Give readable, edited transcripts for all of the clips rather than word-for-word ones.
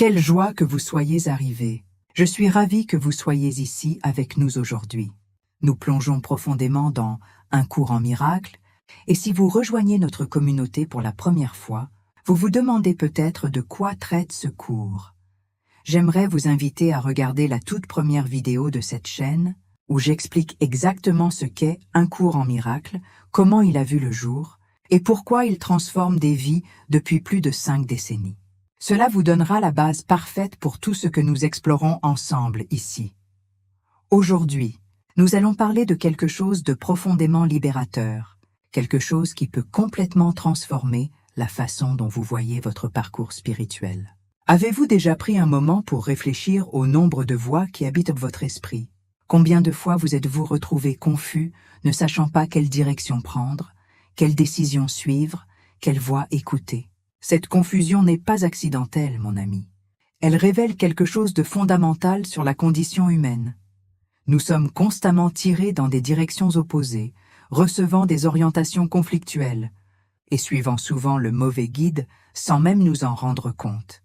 Quelle joie que vous soyez arrivés. Je suis ravi que vous soyez ici avec nous aujourd'hui. Nous plongeons profondément dans un cours en miracle, et si vous rejoignez notre communauté pour la première fois, vous vous demandez peut-être de quoi traite ce cours. J'aimerais vous inviter à regarder la toute première vidéo de cette chaîne, où j'explique exactement ce qu'est un cours en miracle, comment il a vu le jour, et pourquoi il transforme des vies depuis plus de 5 décennies. Cela vous donnera la base parfaite pour tout ce que nous explorons ensemble ici. Aujourd'hui, nous allons parler de quelque chose de profondément libérateur, quelque chose qui peut complètement transformer la façon dont vous voyez votre parcours spirituel. Avez-vous déjà pris un moment pour réfléchir au nombre de voix qui habitent votre esprit? Combien de fois vous êtes-vous retrouvé confus, ne sachant pas quelle direction prendre, quelle décision suivre, quelle voix écouter? Cette confusion n'est pas accidentelle, mon ami. Elle révèle quelque chose de fondamental sur la condition humaine. Nous sommes constamment tirés dans des directions opposées, recevant des orientations conflictuelles, et suivant souvent le mauvais guide sans même nous en rendre compte.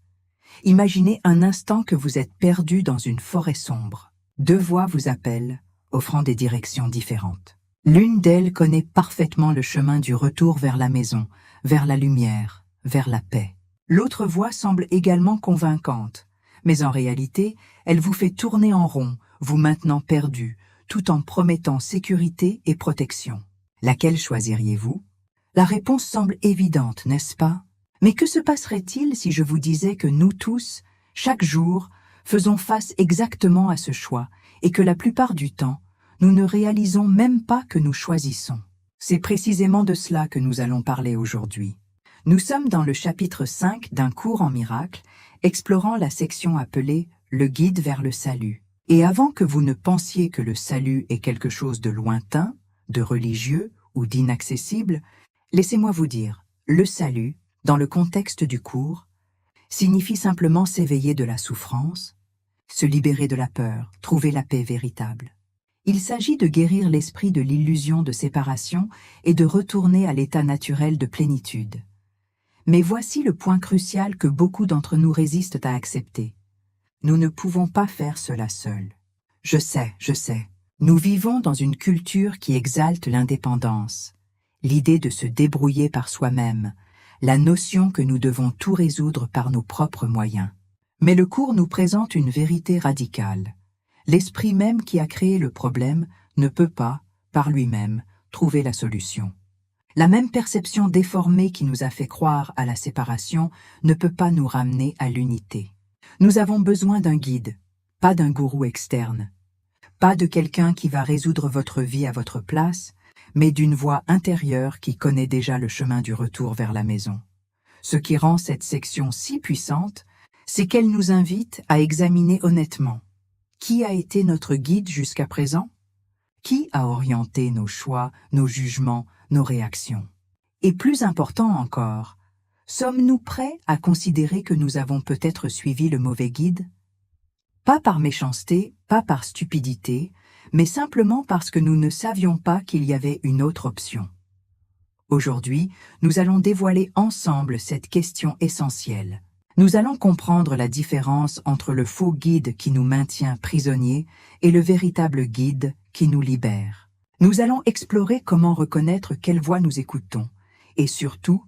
Imaginez un instant que vous êtes perdu dans une forêt sombre. 2 voix vous appellent, offrant des directions différentes. L'une d'elles connaît parfaitement le chemin du retour vers la maison, vers la lumière, vers la paix. L'autre voix semble également convaincante, mais en réalité, elle vous fait tourner en rond, vous maintenant perdu, tout en promettant sécurité et protection. Laquelle choisiriez-vous? La réponse semble évidente, n'est-ce pas? Mais que se passerait-il si je vous disais que nous tous, chaque jour, faisons face exactement à ce choix, et que la plupart du temps, nous ne réalisons même pas que nous choisissons? C'est précisément de cela que nous allons parler aujourd'hui. Nous sommes dans le chapitre 5 d'un cours en miracle, explorant la section appelée « Le guide vers le salut ». Et avant que vous ne pensiez que le salut est quelque chose de lointain, de religieux ou d'inaccessible, laissez-moi vous dire, le salut, dans le contexte du cours, signifie simplement s'éveiller de la souffrance, se libérer de la peur, trouver la paix véritable. Il s'agit de guérir l'esprit de l'illusion de séparation et de retourner à l'état naturel de plénitude. Mais voici le point crucial que beaucoup d'entre nous résistent à accepter. Nous ne pouvons pas faire cela seuls. Je sais. Nous vivons dans une culture qui exalte l'indépendance, l'idée de se débrouiller par soi-même, la notion que nous devons tout résoudre par nos propres moyens. Mais le cours nous présente une vérité radicale. L'esprit même qui a créé le problème ne peut pas, par lui-même, trouver la solution. La même perception déformée qui nous a fait croire à la séparation ne peut pas nous ramener à l'unité. Nous avons besoin d'un guide, pas d'un gourou externe, pas de quelqu'un qui va résoudre votre vie à votre place, mais d'une voix intérieure qui connaît déjà le chemin du retour vers la maison. Ce qui rend cette section si puissante, c'est qu'elle nous invite à examiner honnêtement qui a été notre guide jusqu'à présent, qui a orienté nos choix, nos jugements, nos réactions. Et plus important encore, sommes-nous prêts à considérer que nous avons peut-être suivi le mauvais guide? Pas par méchanceté, pas par stupidité, mais simplement parce que nous ne savions pas qu'il y avait une autre option. Aujourd'hui, nous allons dévoiler ensemble cette question essentielle. Nous allons comprendre la différence entre le faux guide qui nous maintient prisonniers et le véritable guide qui nous libère. Nous allons explorer comment reconnaître quelle voix nous écoutons et surtout,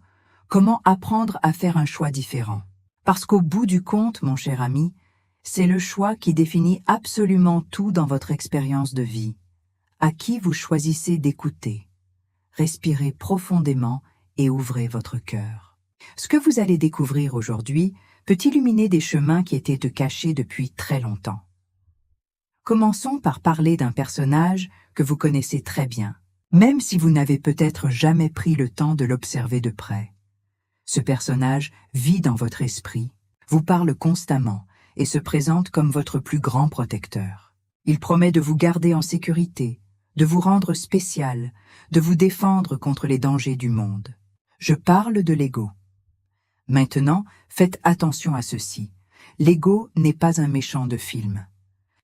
comment apprendre à faire un choix différent. Parce qu'au bout du compte, mon cher ami, c'est le choix qui définit absolument tout dans votre expérience de vie. À qui vous choisissez d'écouter? Respirez profondément et ouvrez votre cœur. Ce que vous allez découvrir aujourd'hui peut illuminer des chemins qui étaient cachés depuis très longtemps. Commençons par parler d'un personnage que vous connaissez très bien, même si vous n'avez peut-être jamais pris le temps de l'observer de près. Ce personnage vit dans votre esprit, vous parle constamment et se présente comme votre plus grand protecteur. Il promet de vous garder en sécurité, de vous rendre spécial, de vous défendre contre les dangers du monde. Je parle de l'ego. Maintenant, faites attention à ceci. L'ego n'est pas un méchant de film.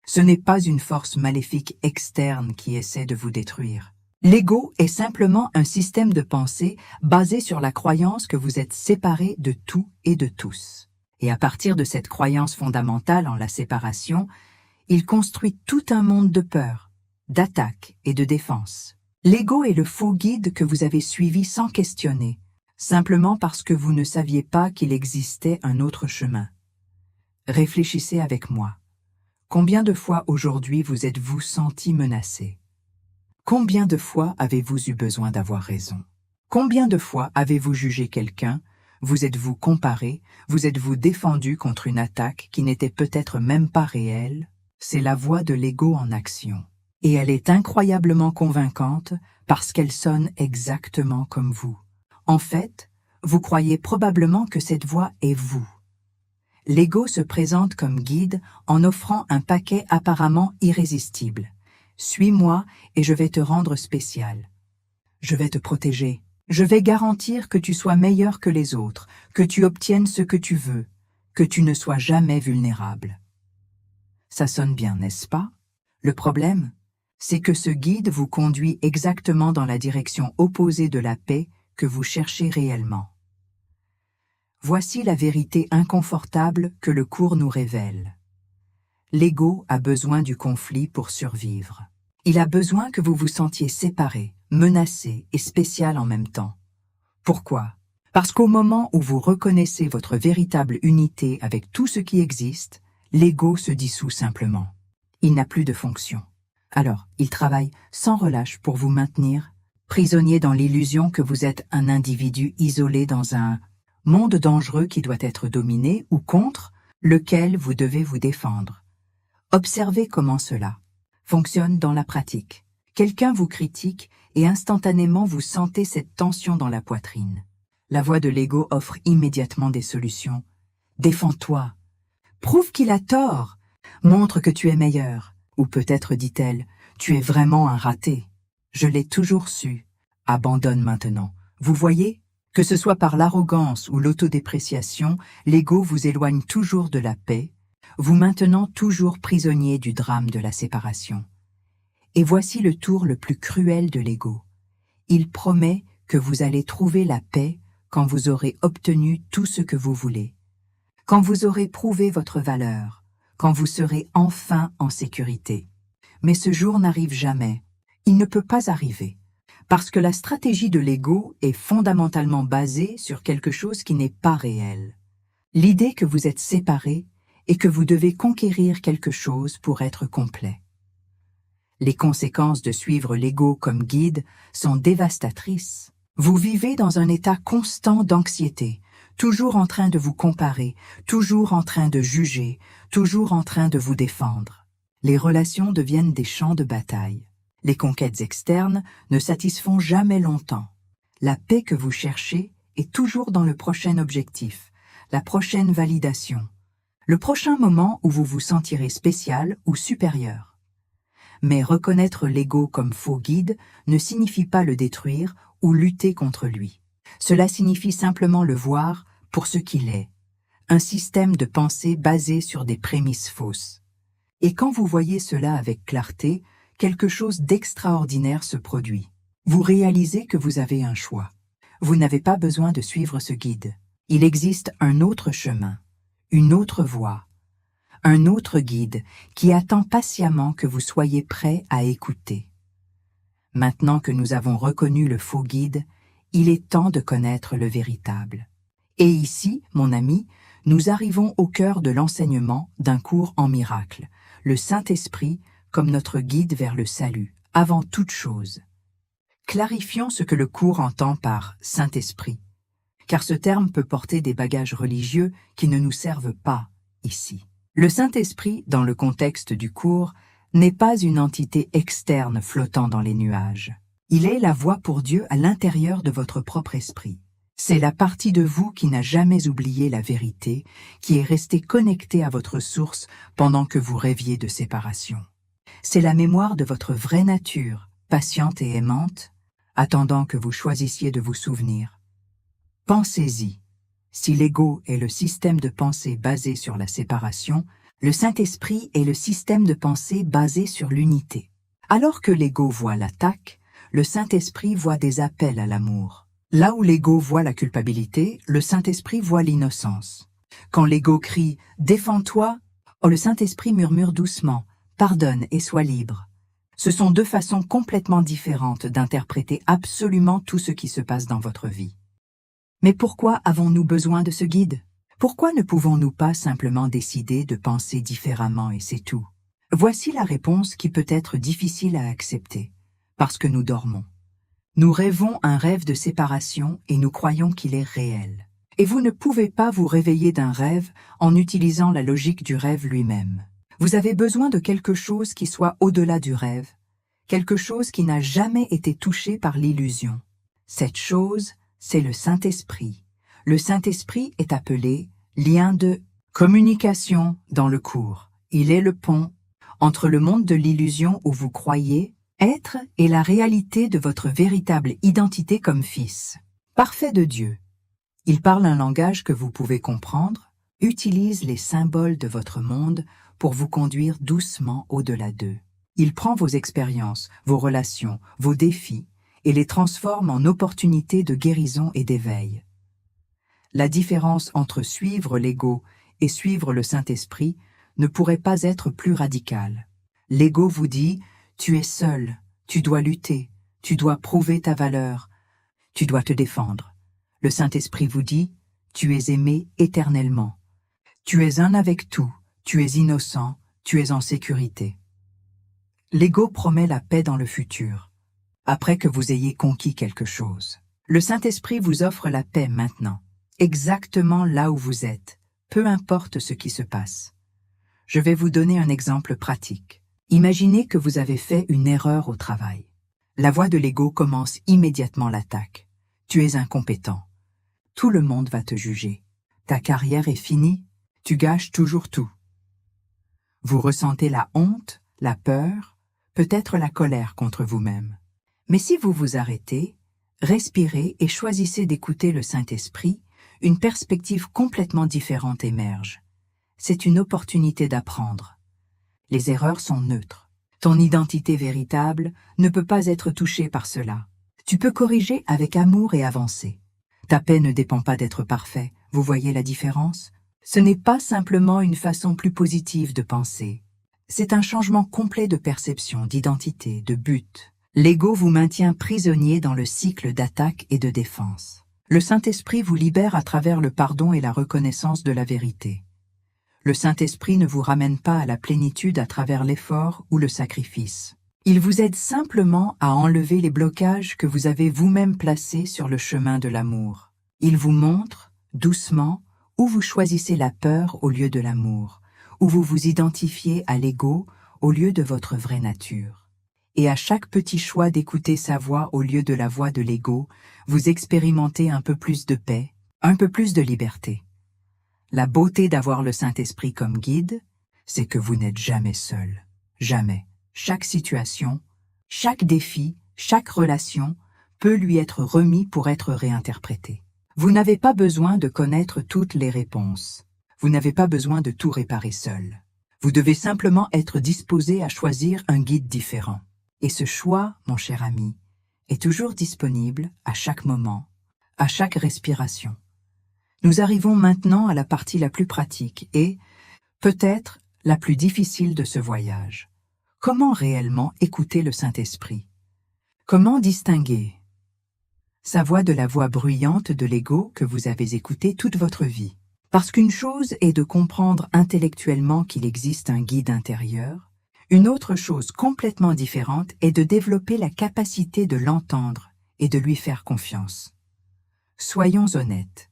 Ce n'est pas une force maléfique externe qui essaie de vous détruire. L'ego est simplement un système de pensée basé sur la croyance que vous êtes séparé de tout et de tous. Et à partir de cette croyance fondamentale en la séparation, il construit tout un monde de peur, d'attaque et de défense. L'ego est le faux guide que vous avez suivi sans questionner, simplement parce que vous ne saviez pas qu'il existait un autre chemin. Réfléchissez avec moi. Combien de fois aujourd'hui vous êtes-vous senti menacé? Combien de fois avez-vous eu besoin d'avoir raison? Combien de fois avez-vous jugé quelqu'un? Vous êtes-vous comparé? Vous êtes-vous défendu contre une attaque qui n'était peut-être même pas réelle? C'est la voix de l'ego en action. Et elle est incroyablement convaincante parce qu'elle sonne exactement comme vous. En fait, vous croyez probablement que cette voix est vous. L'ego se présente comme guide en offrant un paquet apparemment irrésistible. Suis-moi et je vais te rendre spécial. Je vais te protéger. Je vais garantir que tu sois meilleur que les autres, que tu obtiennes ce que tu veux, que tu ne sois jamais vulnérable. Ça sonne bien, n'est-ce pas? Le problème, c'est que ce guide vous conduit exactement dans la direction opposée de la paix que vous cherchez réellement. Voici la vérité inconfortable que le cours nous révèle. L'ego a besoin du conflit pour survivre. Il a besoin que vous vous sentiez séparé, menacé et spécial en même temps. Pourquoi? Parce qu'au moment où vous reconnaissez votre véritable unité avec tout ce qui existe, l'ego se dissout simplement. Il n'a plus de fonction. Alors, il travaille sans relâche pour vous maintenir prisonnier dans l'illusion que vous êtes un individu isolé dans un monde dangereux qui doit être dominé ou contre lequel vous devez vous défendre. Observez comment cela fonctionne dans la pratique. Quelqu'un vous critique et instantanément vous sentez cette tension dans la poitrine. La voix de l'ego offre immédiatement des solutions. Défends-toi. Prouve qu'il a tort. Montre que tu es meilleur. Ou peut-être dit-elle, tu es vraiment un raté. Je l'ai toujours su. Abandonne maintenant. Vous voyez? Que ce soit par l'arrogance ou l'autodépréciation, l'ego vous éloigne toujours de la paix, vous maintenant toujours prisonnier du drame de la séparation. Et voici le tour le plus cruel de l'ego. Il promet que vous allez trouver la paix quand vous aurez obtenu tout ce que vous voulez, quand vous aurez prouvé votre valeur, quand vous serez enfin en sécurité. Mais ce jour n'arrive jamais. Il ne peut pas arriver. Parce que la stratégie de l'ego est fondamentalement basée sur quelque chose qui n'est pas réel. L'idée que vous êtes séparés et que vous devez conquérir quelque chose pour être complet. Les conséquences de suivre l'ego comme guide sont dévastatrices. Vous vivez dans un état constant d'anxiété, toujours en train de vous comparer, toujours en train de juger, toujours en train de vous défendre. Les relations deviennent des champs de bataille. Les conquêtes externes ne satisfont jamais longtemps. La paix que vous cherchez est toujours dans le prochain objectif, la prochaine validation, le prochain moment où vous vous sentirez spécial ou supérieur. Mais reconnaître l'ego comme faux guide ne signifie pas le détruire ou lutter contre lui. Cela signifie simplement le voir pour ce qu'il est, un système de pensée basé sur des prémices fausses. Et quand vous voyez cela avec clarté, quelque chose d'extraordinaire se produit. Vous réalisez que vous avez un choix. Vous n'avez pas besoin de suivre ce guide. Il existe un autre chemin, une autre voie, un autre guide qui attend patiemment que vous soyez prêt à écouter. Maintenant que nous avons reconnu le faux guide, il est temps de connaître le véritable. Et ici, mon ami, nous arrivons au cœur de l'enseignement d'un cours en miracle, le Saint-Esprit comme notre guide vers le salut, avant toute chose. Clarifions ce que le cours entend par Saint-Esprit, car ce terme peut porter des bagages religieux qui ne nous servent pas ici. Le Saint-Esprit, dans le contexte du cours, n'est pas une entité externe flottant dans les nuages. Il est la voie pour Dieu à l'intérieur de votre propre esprit. C'est la partie de vous qui n'a jamais oublié la vérité, qui est restée connectée à votre source pendant que vous rêviez de séparation. C'est la mémoire de votre vraie nature, patiente et aimante, attendant que vous choisissiez de vous souvenir. Pensez-y. Si l'ego est le système de pensée basé sur la séparation, le Saint-Esprit est le système de pensée basé sur l'unité. Alors que l'ego voit l'attaque, le Saint-Esprit voit des appels à l'amour. Là où l'ego voit la culpabilité, le Saint-Esprit voit l'innocence. Quand l'ego crie « Défends-toi », le Saint-Esprit murmure doucement « Pardonne et sois libre ». Ce sont deux façons complètement différentes d'interpréter absolument tout ce qui se passe dans votre vie. Mais pourquoi avons-nous besoin de ce guide? Pourquoi ne pouvons-nous pas simplement décider de penser différemment et c'est tout? Voici la réponse qui peut être difficile à accepter. Parce que nous dormons. Nous rêvons un rêve de séparation et nous croyons qu'il est réel. Et vous ne pouvez pas vous réveiller d'un rêve en utilisant la logique du rêve lui-même. Vous avez besoin de quelque chose qui soit au-delà du rêve, quelque chose qui n'a jamais été touché par l'illusion. Cette chose, c'est le Saint-Esprit. Le Saint-Esprit est appelé lien de communication dans le cours. Il est le pont entre le monde de l'illusion où vous croyez être et la réalité de votre véritable identité comme fils. Parfait de Dieu. Il parle un langage que vous pouvez comprendre, utilise les symboles de votre monde pour vous conduire doucement au-delà d'eux. Il prend vos expériences, vos relations, vos défis et les transforme en opportunités de guérison et d'éveil. La différence entre suivre l'ego et suivre le Saint-Esprit ne pourrait pas être plus radicale. L'ego vous dit « Tu es seul, tu dois lutter, tu dois prouver ta valeur, tu dois te défendre ». Le Saint-Esprit vous dit « Tu es aimé éternellement, tu es un avec tout, tu es innocent, tu es en sécurité ». L'ego promet la paix dans le futur, après que vous ayez conquis quelque chose. Le Saint-Esprit vous offre la paix maintenant, exactement là où vous êtes, peu importe ce qui se passe. Je vais vous donner un exemple pratique. Imaginez que vous avez fait une erreur au travail. La voix de l'ego commence immédiatement l'attaque. Tu es incompétent. Tout le monde va te juger. Ta carrière est finie. Tu gâches toujours tout. Vous ressentez la honte, la peur, peut-être la colère contre vous-même. Mais si vous vous arrêtez, respirez et choisissez d'écouter le Saint-Esprit, une perspective complètement différente émerge. C'est une opportunité d'apprendre. Les erreurs sont neutres. Ton identité véritable ne peut pas être touchée par cela. Tu peux corriger avec amour et avancer. Ta paix ne dépend pas d'être parfait. Vous voyez la différence? Ce n'est pas simplement une façon plus positive de penser. C'est un changement complet de perception, d'identité, de but. L'ego vous maintient prisonnier dans le cycle d'attaque et de défense. Le Saint-Esprit vous libère à travers le pardon et la reconnaissance de la vérité. Le Saint-Esprit ne vous ramène pas à la plénitude à travers l'effort ou le sacrifice. Il vous aide simplement à enlever les blocages que vous avez vous-même placés sur le chemin de l'amour. Il vous montre, doucement, où vous choisissez la peur au lieu de l'amour, où vous vous identifiez à l'ego au lieu de votre vraie nature. Et à chaque petit choix d'écouter sa voix au lieu de la voix de l'ego, vous expérimentez un peu plus de paix, un peu plus de liberté. La beauté d'avoir le Saint-Esprit comme guide, c'est que vous n'êtes jamais seul. Jamais. Chaque situation, chaque défi, chaque relation peut lui être remis pour être réinterprété. Vous n'avez pas besoin de connaître toutes les réponses. Vous n'avez pas besoin de tout réparer seul. Vous devez simplement être disposé à choisir un guide différent. Et ce choix, mon cher ami, est toujours disponible à chaque moment, à chaque respiration. Nous arrivons maintenant à la partie la plus pratique et, peut-être, la plus difficile de ce voyage. Comment réellement écouter le Saint-Esprit? Comment distinguer sa voix de la voix bruyante de l'ego que vous avez écoutée toute votre vie? Parce qu'une chose est de comprendre intellectuellement qu'il existe un guide intérieur, une autre chose complètement différente est de développer la capacité de l'entendre et de lui faire confiance. Soyons honnêtes.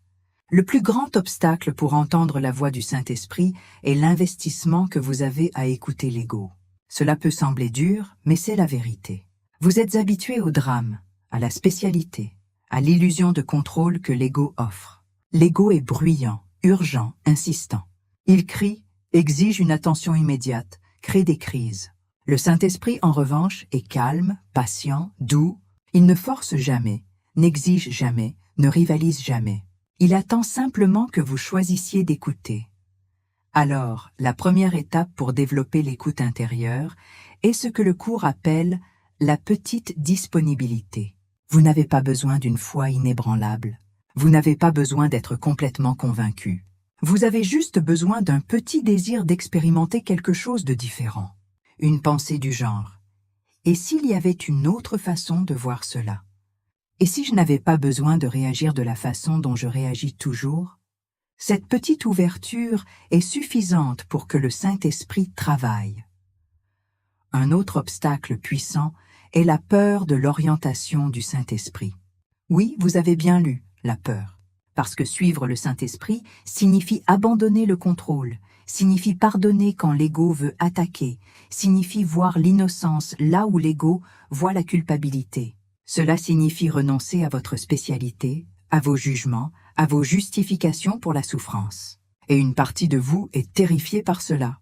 Le plus grand obstacle pour entendre la voix du Saint-Esprit est l'investissement que vous avez à écouter l'ego. Cela peut sembler dur, mais c'est la vérité. Vous êtes habitué au drame, à la spécialité, à l'illusion de contrôle que l'ego offre. L'ego est bruyant, urgent, insistant. Il crie, exige une attention immédiate, crée des crises. Le Saint-Esprit, en revanche, est calme, patient, doux. Il ne force jamais, n'exige jamais, ne rivalise jamais. Il attend simplement que vous choisissiez d'écouter. Alors, la première étape pour développer l'écoute intérieure est ce que le cours appelle la petite disponibilité. Vous n'avez pas besoin d'une foi inébranlable. Vous n'avez pas besoin d'être complètement convaincu. Vous avez juste besoin d'un petit désir d'expérimenter quelque chose de différent. Une pensée du genre. Et s'il y avait une autre façon de voir cela? Et si je n'avais pas besoin de réagir de la façon dont je réagis toujours? Cette petite ouverture est suffisante pour que le Saint-Esprit travaille. Un autre obstacle puissant est la peur de l'orientation du Saint-Esprit. Oui, vous avez bien lu, la peur. Parce que suivre le Saint-Esprit signifie abandonner le contrôle, signifie pardonner quand l'ego veut attaquer, signifie voir l'innocence là où l'ego voit la culpabilité. Cela signifie renoncer à votre spécialité, à vos jugements, à vos justifications pour la souffrance. Et une partie de vous est terrifiée par cela.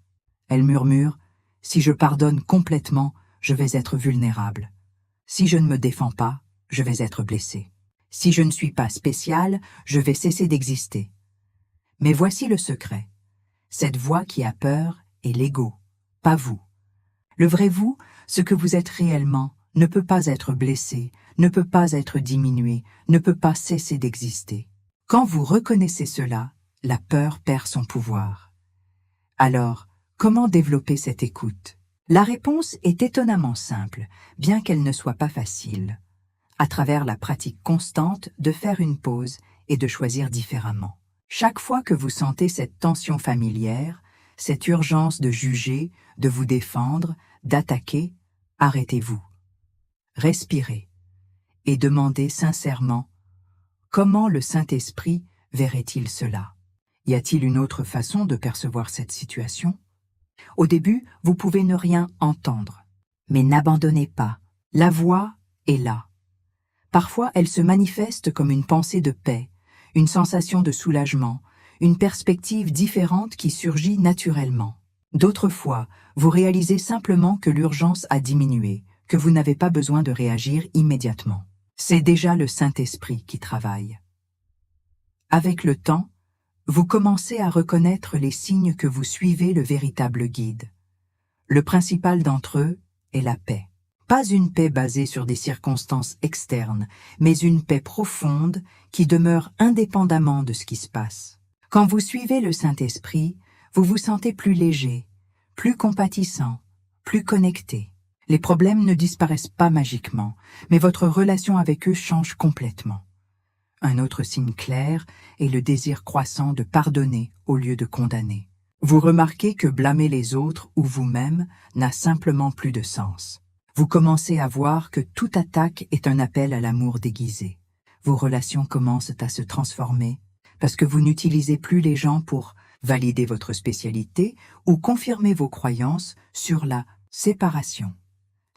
Elle murmure « Si je pardonne complètement, je vais être vulnérable. Si je ne me défends pas, je vais être blessé. Si je ne suis pas spécial, je vais cesser d'exister. » Mais voici le secret. Cette voix qui a peur est l'ego, pas vous. Le vrai vous, ce que vous êtes réellement, ne peut pas être blessé, ne peut pas être diminué, ne peut pas cesser d'exister. Quand vous reconnaissez cela, la peur perd son pouvoir. Alors, comment développer cette écoute? La réponse est étonnamment simple, bien qu'elle ne soit pas facile. À travers la pratique constante de faire une pause et de choisir différemment. Chaque fois que vous sentez cette tension familière, cette urgence de juger, de vous défendre, d'attaquer, arrêtez-vous. Respirez et demandez sincèrement comment le Saint-Esprit verrait-il cela? Y a-t-il une autre façon de percevoir cette situation? Au début, vous pouvez ne rien entendre. Mais n'abandonnez pas. La voix est là. Parfois, elle se manifeste comme une pensée de paix, une sensation de soulagement, une perspective différente qui surgit naturellement. D'autres fois, vous réalisez simplement que l'urgence a diminué, que vous n'avez pas besoin de réagir immédiatement. C'est déjà le Saint-Esprit qui travaille. Avec le temps, vous commencez à reconnaître les signes que vous suivez le véritable guide. Le principal d'entre eux est la paix. Pas une paix basée sur des circonstances externes, mais une paix profonde qui demeure indépendamment de ce qui se passe. Quand vous suivez le Saint-Esprit, vous vous sentez plus léger, plus compatissant, plus connecté. Les problèmes ne disparaissent pas magiquement, mais votre relation avec eux change complètement. Un autre signe clair est le désir croissant de pardonner au lieu de condamner. Vous remarquez que blâmer les autres ou vous-même n'a simplement plus de sens. Vous commencez à voir que toute attaque est un appel à l'amour déguisé. Vos relations commencent à se transformer parce que vous n'utilisez plus les gens pour valider votre spécialité ou confirmer vos croyances sur la séparation.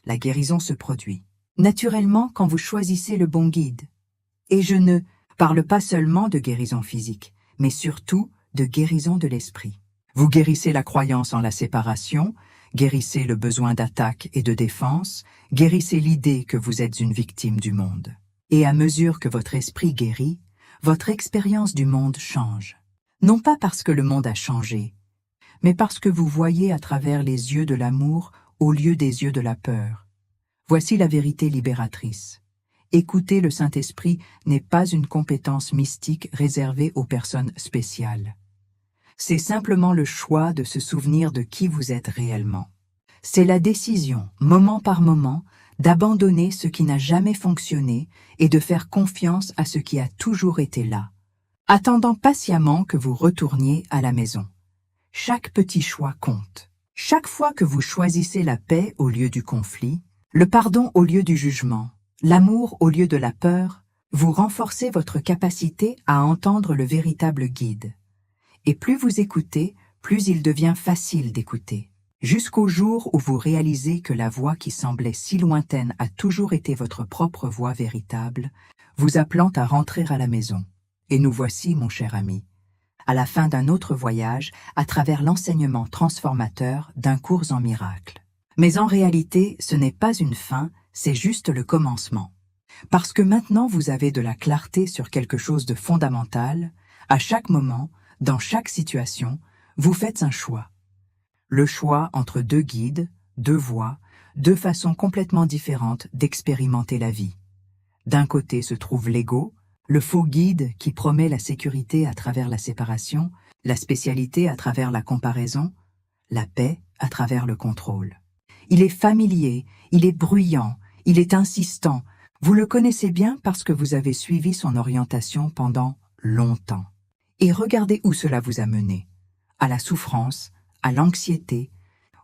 La guérison se produit naturellement quand vous choisissez le bon guide. Et je ne parle pas seulement de guérison physique, mais surtout de guérison de l'esprit. Vous guérissez la croyance en la séparation, guérissez le besoin d'attaque et de défense, guérissez l'idée que vous êtes une victime du monde. Et à mesure que votre esprit guérit, votre expérience du monde change. Non pas parce que le monde a changé, mais parce que vous voyez à travers les yeux de l'amour au lieu des yeux de la peur. Voici la vérité libératrice. Écouter le Saint-Esprit n'est pas une compétence mystique réservée aux personnes spéciales. C'est simplement le choix de se souvenir de qui vous êtes réellement. C'est la décision, moment par moment, d'abandonner ce qui n'a jamais fonctionné et de faire confiance à ce qui a toujours été là, attendant patiemment que vous retourniez à la maison. Chaque petit choix compte. Chaque fois que vous choisissez la paix au lieu du conflit, le pardon au lieu du jugement, l'amour au lieu de la peur, vous renforcez votre capacité à entendre le véritable guide. Et plus vous écoutez, plus il devient facile d'écouter. Jusqu'au jour où vous réalisez que la voix qui semblait si lointaine a toujours été votre propre voix véritable, vous appelant à rentrer à la maison. Et nous voici, mon cher ami, à la fin d'un autre voyage à travers l'enseignement transformateur d'un cours en miracle. Mais en réalité, ce n'est pas une fin, c'est juste le commencement. Parce que maintenant vous avez de la clarté sur quelque chose de fondamental, à chaque moment, dans chaque situation, vous faites un choix. Le choix entre deux guides, deux voies, deux façons complètement différentes d'expérimenter la vie. D'un côté se trouve l'ego, le faux guide qui promet la sécurité à travers la séparation, la spécialité à travers la comparaison, la paix à travers le contrôle. Il est familier, il est bruyant, il est insistant. Vous le connaissez bien parce que vous avez suivi son orientation pendant longtemps. Et regardez où cela vous a mené. À la souffrance, à l'anxiété,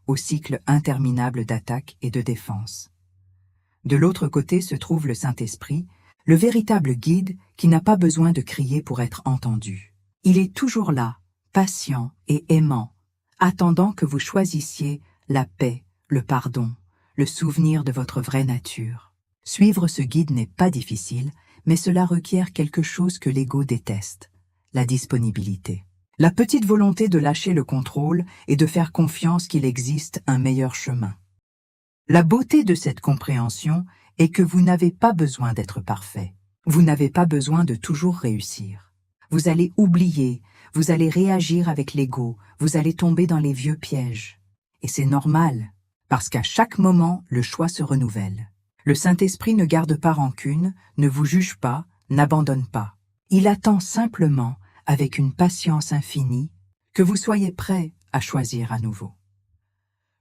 au cycle interminable d'attaque et de défense. De l'autre côté se trouve le Saint-Esprit, le véritable guide qui n'a pas besoin de crier pour être entendu. Il est toujours là, patient et aimant, attendant que vous choisissiez la paix, le pardon, le souvenir de votre vraie nature. Suivre ce guide n'est pas difficile, mais cela requiert quelque chose que l'ego déteste, la disponibilité. La petite volonté de lâcher le contrôle et de faire confiance qu'il existe un meilleur chemin. La beauté de cette compréhension est que vous n'avez pas besoin d'être parfait. Vous n'avez pas besoin de toujours réussir. Vous allez oublier, vous allez réagir avec l'ego, vous allez tomber dans les vieux pièges. Et c'est normal, parce qu'à chaque moment, le choix se renouvelle. Le Saint-Esprit ne garde pas rancune, ne vous juge pas, n'abandonne pas. Il attend simplement, avec une patience infinie, que vous soyez prêt à choisir à nouveau.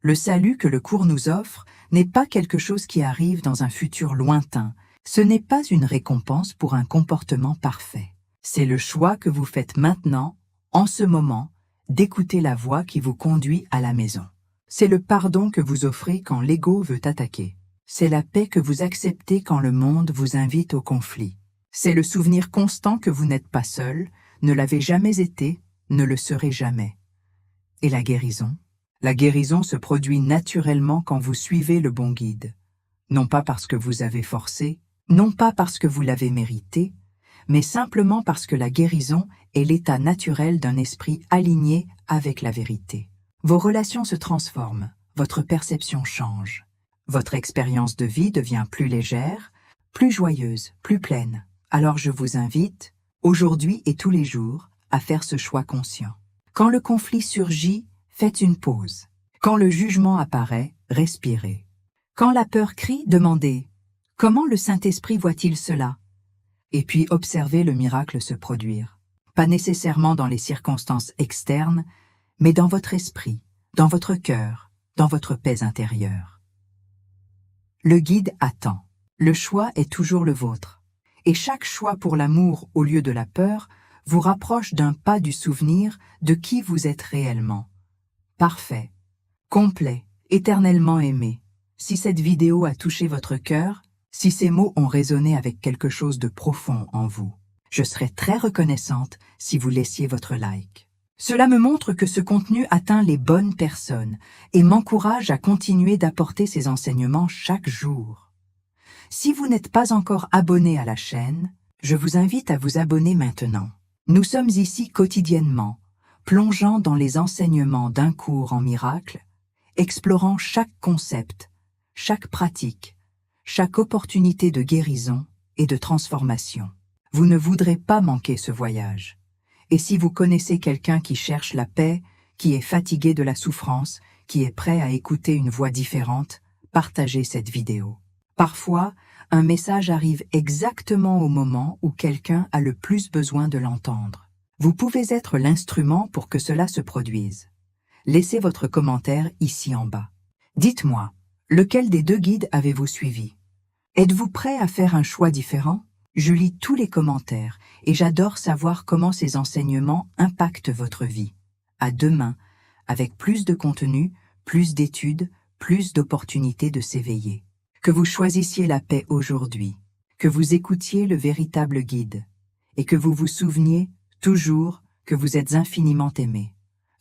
Le salut que le cours nous offre n'est pas quelque chose qui arrive dans un futur lointain. Ce n'est pas une récompense pour un comportement parfait. C'est le choix que vous faites maintenant, en ce moment, d'écouter la voix qui vous conduit à la maison. C'est le pardon que vous offrez quand l'ego veut attaquer. C'est la paix que vous acceptez quand le monde vous invite au conflit. C'est le souvenir constant que vous n'êtes pas seul, ne l'avez jamais été, ne le serez jamais. Et la guérison? La guérison se produit naturellement quand vous suivez le bon guide. Non pas parce que vous avez forcé, non pas parce que vous l'avez mérité, mais simplement parce que la guérison est l'état naturel d'un esprit aligné avec la vérité. Vos relations se transforment, votre perception change. Votre expérience de vie devient plus légère, plus joyeuse, plus pleine. Alors je vous invite, aujourd'hui et tous les jours, à faire ce choix conscient. Quand le conflit surgit, faites une pause. Quand le jugement apparaît, respirez. Quand la peur crie, demandez « Comment le Saint-Esprit voit-il cela ?» Et puis observez le miracle se produire. Pas nécessairement dans les circonstances externes, mais dans votre esprit, dans votre cœur, dans votre paix intérieure. Le guide attend. Le choix est toujours le vôtre. Et chaque choix pour l'amour au lieu de la peur vous rapproche d'un pas du souvenir de qui vous êtes réellement. Parfait, complet, éternellement aimé. Si cette vidéo a touché votre cœur, si ces mots ont résonné avec quelque chose de profond en vous, je serais très reconnaissante si vous laissiez votre like. Cela me montre que ce contenu atteint les bonnes personnes et m'encourage à continuer d'apporter ces enseignements chaque jour. Si vous n'êtes pas encore abonné à la chaîne, je vous invite à vous abonner maintenant. Nous sommes ici quotidiennement, plongeant dans les enseignements d'un cours en miracle, explorant chaque concept, chaque pratique, chaque opportunité de guérison et de transformation. Vous ne voudrez pas manquer ce voyage. Et si vous connaissez quelqu'un qui cherche la paix, qui est fatigué de la souffrance, qui est prêt à écouter une voix différente, partagez cette vidéo. Parfois, un message arrive exactement au moment où quelqu'un a le plus besoin de l'entendre. Vous pouvez être l'instrument pour que cela se produise. Laissez votre commentaire ici en bas. Dites-moi, lequel des deux guides avez-vous suivi? Êtes-vous prêt à faire un choix différent? Je lis tous les commentaires et j'adore savoir comment ces enseignements impactent votre vie. À demain, avec plus de contenu, plus d'études, plus d'opportunités de s'éveiller. Que vous choisissiez la paix aujourd'hui, que vous écoutiez le véritable guide, et que vous vous souveniez toujours que vous êtes infiniment aimé.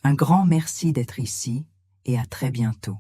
Un grand merci d'être ici, et à très bientôt.